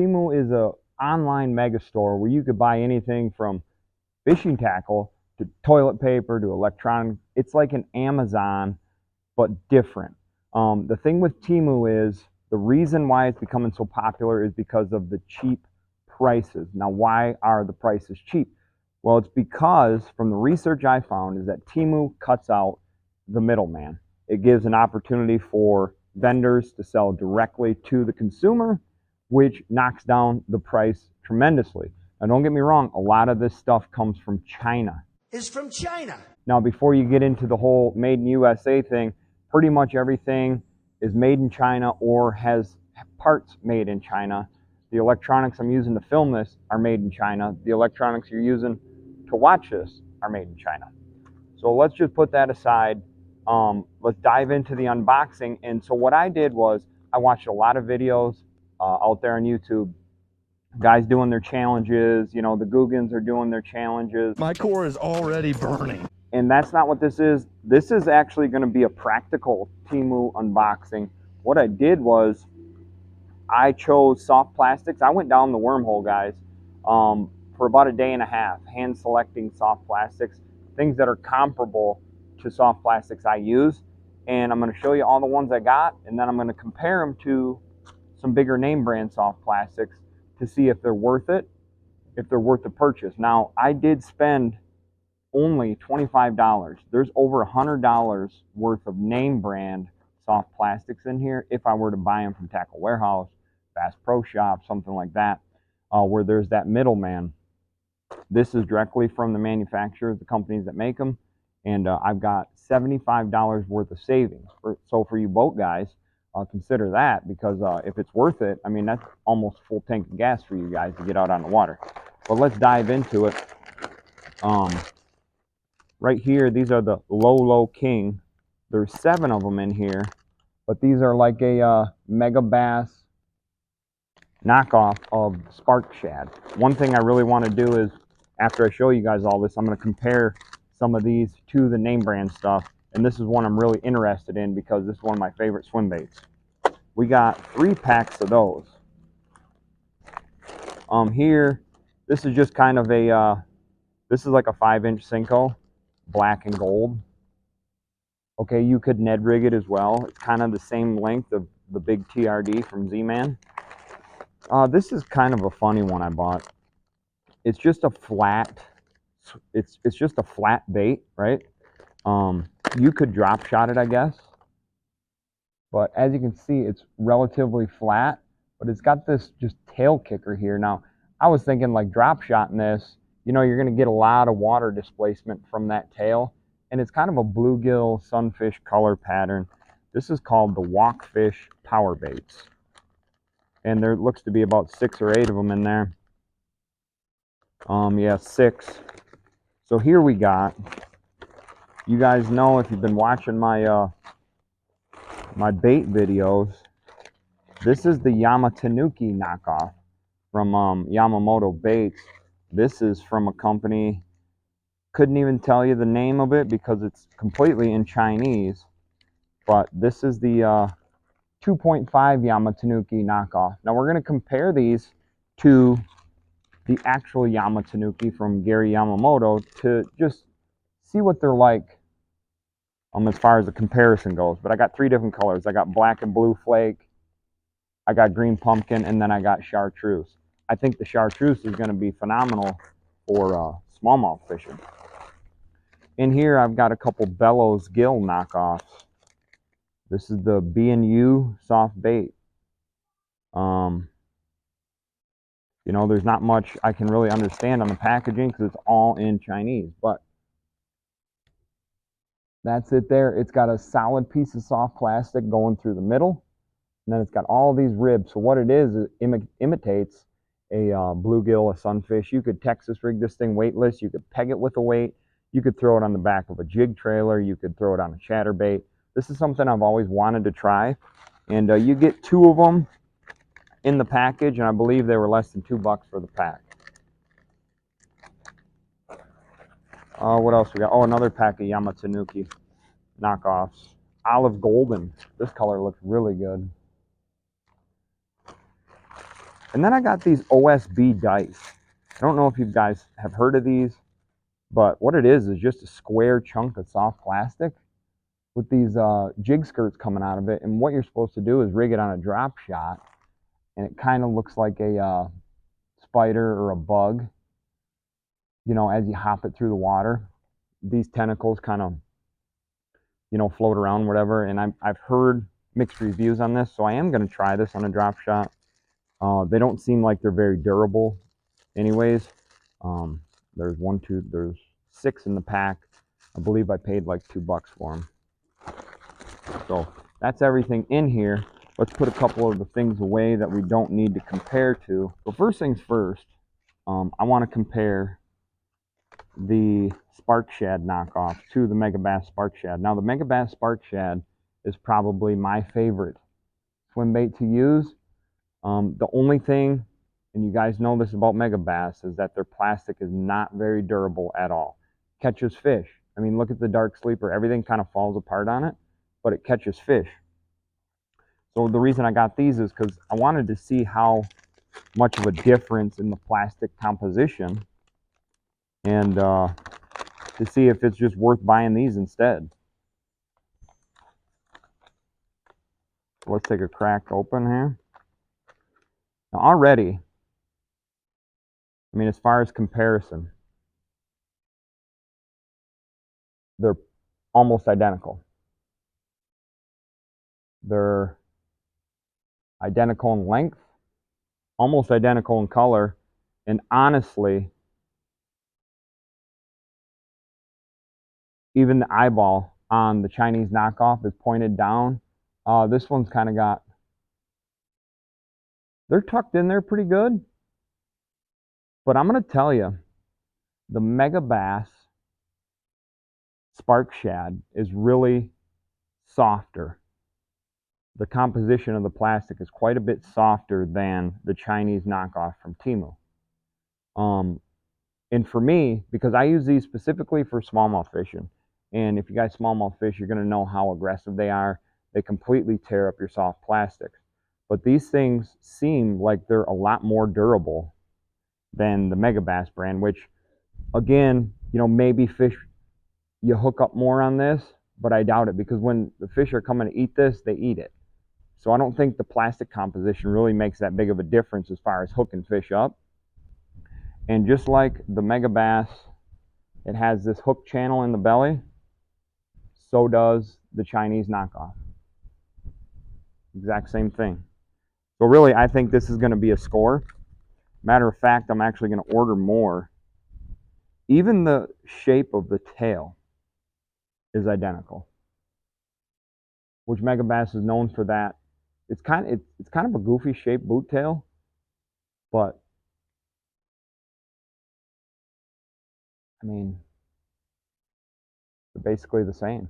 Temu is a online mega store where you could buy anything from fishing tackle to toilet paper to electronics. It's like an Amazon, but different. The thing with Temu is the reason why it's becoming so popular is because of the cheap prices. Now, why are the prices cheap? Well, it's because from the research I found is that Temu cuts out the middleman. It gives an opportunity for vendors to sell directly to the consumer, which knocks down the price tremendously. Now, don't get me wrong, a lot of this stuff comes from China. Is from China. Now, before you get into the whole made in USA thing, pretty much everything is made in China or has parts made in China. The electronics I'm using to film this are made in China. The electronics you're using to watch this are made in China. So let's just put that aside. Let's dive into the unboxing. And so what I did was I watched a lot of videos out there on YouTube. Guys doing their challenges, you know, the Googans are doing their challenges. My core is already burning. And that's not what this is. This is actually going to be a practical Temu unboxing. What I did was I chose soft plastics. I went down the wormhole, guys, for about a day and a half, hand selecting soft plastics, things that are comparable to soft plastics I use. And I'm going to show you all the ones I got, and then I'm going to compare them to some bigger name brand soft plastics to see if they're worth it, if they're worth the purchase. Now, I did spend only $25. There's over $100 worth of name brand soft plastics in here if I were to buy them from Tackle Warehouse, Bass Pro Shop, something like that, where there's that middleman. This is directly from the manufacturers, the companies that make them, and I've got $75 worth of savings. So for you boat guys, consider that, because if it's worth it, I mean, that's almost full tank of gas for you guys to get out on the water. But let's dive into it. Right here, these are the Low King. There's 7 of them in here, but these are like a Mega Bass knockoff of Spark Shad. One thing I really want to do is, after I show you guys all this, I'm going to compare some of these to the name brand stuff, and this is one I'm really interested in because this is one of my favorite swim baits. We got 3 packs of those. Here, this is just kind of a, this is like a 5-inch Cinco, black and gold. Okay, you could Ned rig it as well. It's kind of the same length of the big TRD from Z-Man. This is kind of a funny one I bought. It's just a flat, it's just a flat bait, right? You could drop shot it, I guess. But as you can see, it's relatively flat, but it's got this just tail kicker here. Now, I was thinking like drop shotting this, you know, you're going to get a lot of water displacement from that tail. And it's kind of a bluegill sunfish color pattern. This is called the Walkfish Power Baits. And there looks to be about 6 or 8 of them in there. Yeah, 6. So here we got, you guys know if you've been watching my my bait videos, this is the Yamatanuki knockoff from Yamamoto Baits. This is from a company, couldn't even tell you the name of it because it's completely in Chinese, but this is the 2.5 Yamatanuki knockoff. Now we're going to compare these to the actual Yamatanuki from Gary Yamamoto to just see what they're like as far as the comparison goes. But I got 3 different colors. I got black and blue flake, I got green pumpkin, and then I got chartreuse. I think the chartreuse is going to be phenomenal for smallmouth fishing. In here I've got a couple Bellows gill knockoffs. This is the B&U soft bait. You know, there's not much I can really understand on the packaging because it's all in Chinese, but that's it there. It's got a solid piece of soft plastic going through the middle, and then it's got all these ribs. So what it is, it imitates a bluegill, a sunfish. You could Texas rig this thing weightless. You could peg it with a weight. You could throw it on the back of a jig trailer. You could throw it on a chatterbait. This is something I've always wanted to try, and you get 2 of them in the package, and I believe they were less than $2 for the pack. What else we got? Oh, another pack of Yamatanuki knockoffs. Olive golden. This color looks really good. And then I got these OSB dice. I don't know if you guys have heard of these, but what it is just a square chunk of soft plastic with these jig skirts coming out of it. And what you're supposed to do is rig it on a drop shot, and it kind of looks like a spider or a bug, you know, as you hop it through the water. These tentacles kind of, you know, float around, whatever. And I've heard mixed reviews on this, so I am going to try this on a drop shot. They don't seem like they're very durable anyways. There's 6 in the pack. I believe I paid like $2 for them. So that's everything in here. Let's put a couple of the things away that we don't need to compare to. So first things first, I want to compare the Spark Shad knockoff to the Megabass Spark Shad. Now the Megabass Spark Shad is probably my favorite swim bait to use. The only thing, and you guys know this about Megabass, is that their plastic is not very durable at all. Catches fish. I mean, look at the Dark Sleeper. Everything kind of falls apart on it, but it catches fish. So the reason I got these is because I wanted to see how much of a difference in the plastic composition, and to see if it's just worth buying these instead. So let's take a crack open here. Now already, I mean, as far as comparison, they're almost identical. They're identical in length, almost identical in color, and honestly, even the eyeball on the Chinese knockoff is pointed down. This one's kind of got, they're tucked in there pretty good. But I'm going to tell you, the Megabass Spark Shad is really softer. The composition of the plastic is quite a bit softer than the Chinese knockoff from Temu. And for me, because I use these specifically for smallmouth fishing, and if you guys smallmouth fish, you're going to know how aggressive they are. They completely tear up your soft plastics. But these things seem like they're a lot more durable than the Megabass brand, which, again, you know, maybe fish, you hook up more on this, but I doubt it, because when the fish are coming to eat this, they eat it. So I don't think the plastic composition really makes that big of a difference as far as hooking fish up. And just like the Megabass, it has this hook channel in the belly, so does the Chinese knockoff. Exact same thing. So really, I think this is going to be a score. Matter of fact, I'm actually going to order more. Even the shape of the tail is identical, which Megabass is known for that. It's kind of a goofy shaped boot tail, but I mean, they're basically the same.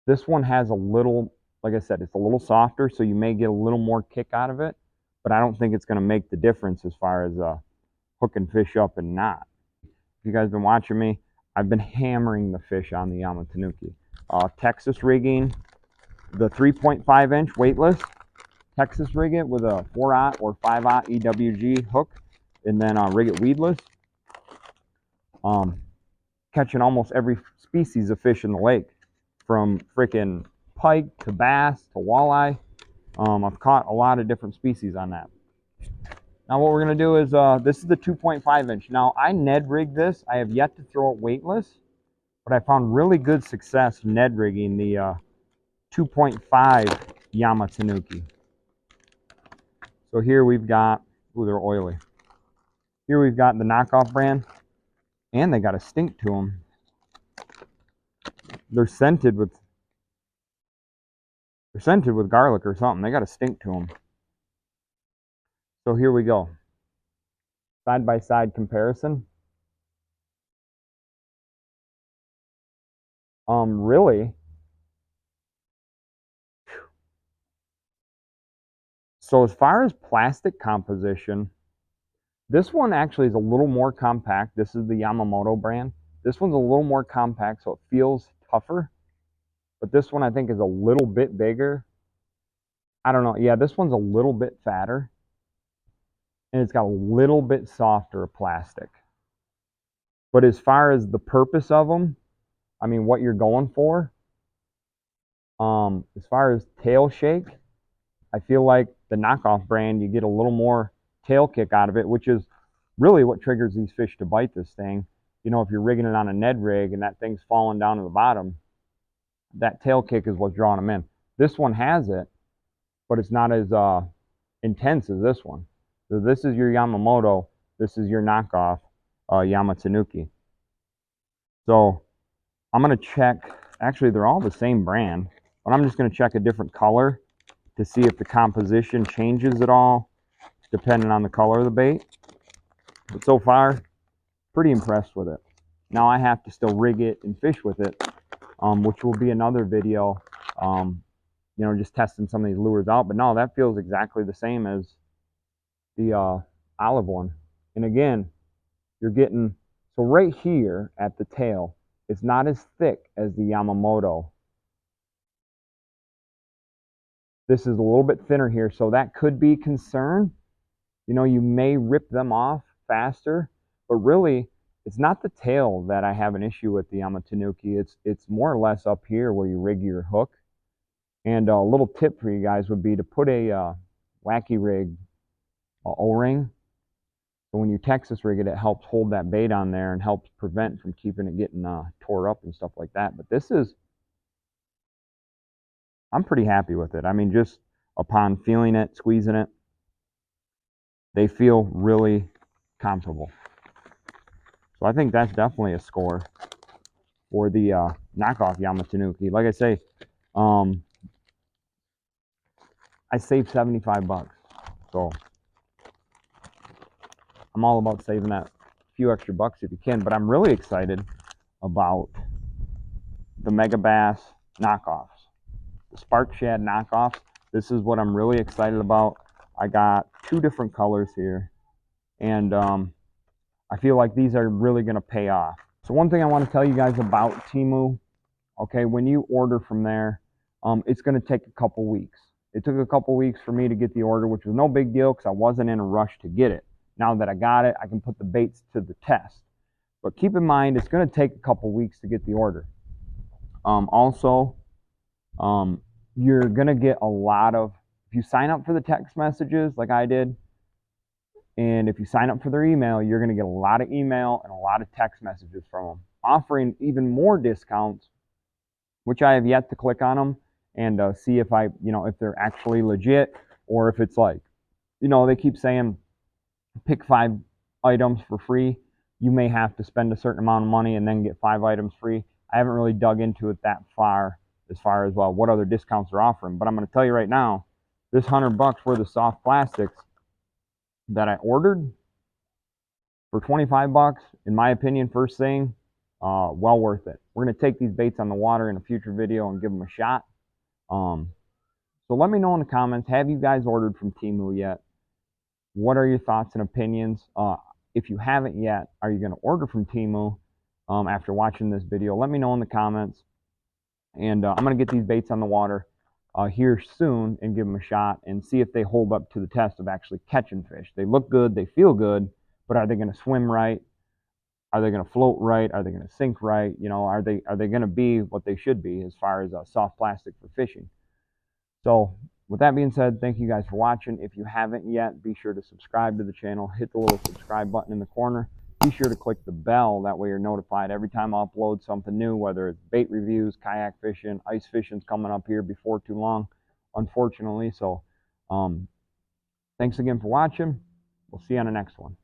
This one has a little, like I said, it's a little softer, so you may get a little more kick out of it, but I don't think it's going to make the difference as far as hooking fish up and not. If you guys have been watching me, I've been hammering the fish on the Yamatanuki. Texas rigging, the 3.5 inch weightless, Texas rig it with a 4/0 or 5/0 EWG hook, and then rig it weedless. Catching almost every species of fish in the lake, from freaking pike to bass to walleye. I've caught a lot of different species on that. Now what we're going to do is, this is the 2.5 inch. Now I Ned rigged this. I have yet to throw it weightless, but I found really good success Ned rigging the 2.5 Yamatanuki. So here we've got, ooh, they're oily. Here we've got the knockoff brand, and they got a stink to them. They're scented with garlic or something. They got a stink to them. So here we go. Side by side comparison. Really, so as far as plastic composition, this one actually is a little more compact. This is the Yamamoto brand. This one's a little more compact, so it feels tougher. But this one I think is a little bit bigger. I don't know. Yeah, this one's a little bit fatter. and it's got a little bit softer plastic. But as far as the purpose of them, I mean, what you're going for, as far as tail shake, I feel like the knockoff brand, you get a little more tail kick out of it, which is really what triggers these fish to bite this thing. You know, if you're rigging it on a Ned rig and that thing's falling down to the bottom, that tail kick is what's drawing them in. This one has it, but it's not as intense as this one. So this is your Yamamoto. This is your knockoff Yamatanuki. So I'm going to check. Actually, they're all the same brand, but I'm just going to check a different color to see if the composition changes at all, depending on the color of the bait. But so far, pretty impressed with it. Now I have to still rig it and fish with it, which will be another video, you know, just testing some of these lures out. But no, that feels exactly the same as the olive one. And again, you're getting, so right here at the tail, it's not as thick as the Yamamoto. This is a little bit thinner here, so that could be a concern. You know, you may rip them off faster, but really, it's not the tail that I have an issue with the Yamatanuki. It's more or less up here where you rig your hook. And a little tip for you guys would be to put a wacky rig O-ring. So when you Texas rig it, it helps hold that bait on there and helps prevent from keeping it getting tore up and stuff like that. But this is, I'm pretty happy with it. I mean, just upon feeling it, squeezing it, they feel really comfortable. So I think that's definitely a score for the knockoff Yamatanuki. Like I say, I saved 75 bucks. So I'm all about saving that few extra bucks if you can. But I'm really excited about the Mega Bass knockoffs. The Spark Shad knockoffs. This is what I'm really excited about. I got 2 different colors here. And I feel like these are really going to pay off. So one thing I want to tell you guys about Temu, okay, when you order from there, it's going to take a couple weeks. It took a couple weeks for me to get the order, which was no big deal because I wasn't in a rush to get it. Now that I got it, I can put the baits to the test. But keep in mind, it's going to take a couple weeks to get the order. Also, you're going to get a lot of, if you sign up for the text messages like I did, and if you sign up for their email, you're going to get a lot of email and a lot of text messages from them, offering even more discounts, which I have yet to click on them and see if I, you know, if they're actually legit or if it's like, you know, they keep saying pick 5 items for free. You may have to spend a certain amount of money and then get 5 items free. I haven't really dug into it that far as well, what other discounts they're offering. But I'm going to tell you right now, this $100 worth of soft plastics that I ordered for 25 bucks, in my opinion, first thing, well worth it. We're going to take these baits on the water in a future video and give them a shot. So let me know in the comments, have you guys ordered from Temu yet? What are your thoughts and opinions? If you haven't yet, are you going to order from Temu after watching this video? Let me know in the comments. And I'm going to get these baits on the water here soon and give them a shot and see if they hold up to the test of actually catching fish. They look good, they feel good, but are they going to swim right? Are they going to float right? Are they going to sink right? You know, are they going to be what they should be as far as soft plastic for fishing? So with that being said, thank you guys for watching. If you haven't yet, be sure to subscribe to the channel. Hit the little subscribe button in the corner. Be sure to click the bell. That way you're notified every time I upload something new, whether it's bait reviews, kayak fishing, ice fishing's coming up here before too long, unfortunately. So thanks again for watching. We'll see you on the next one.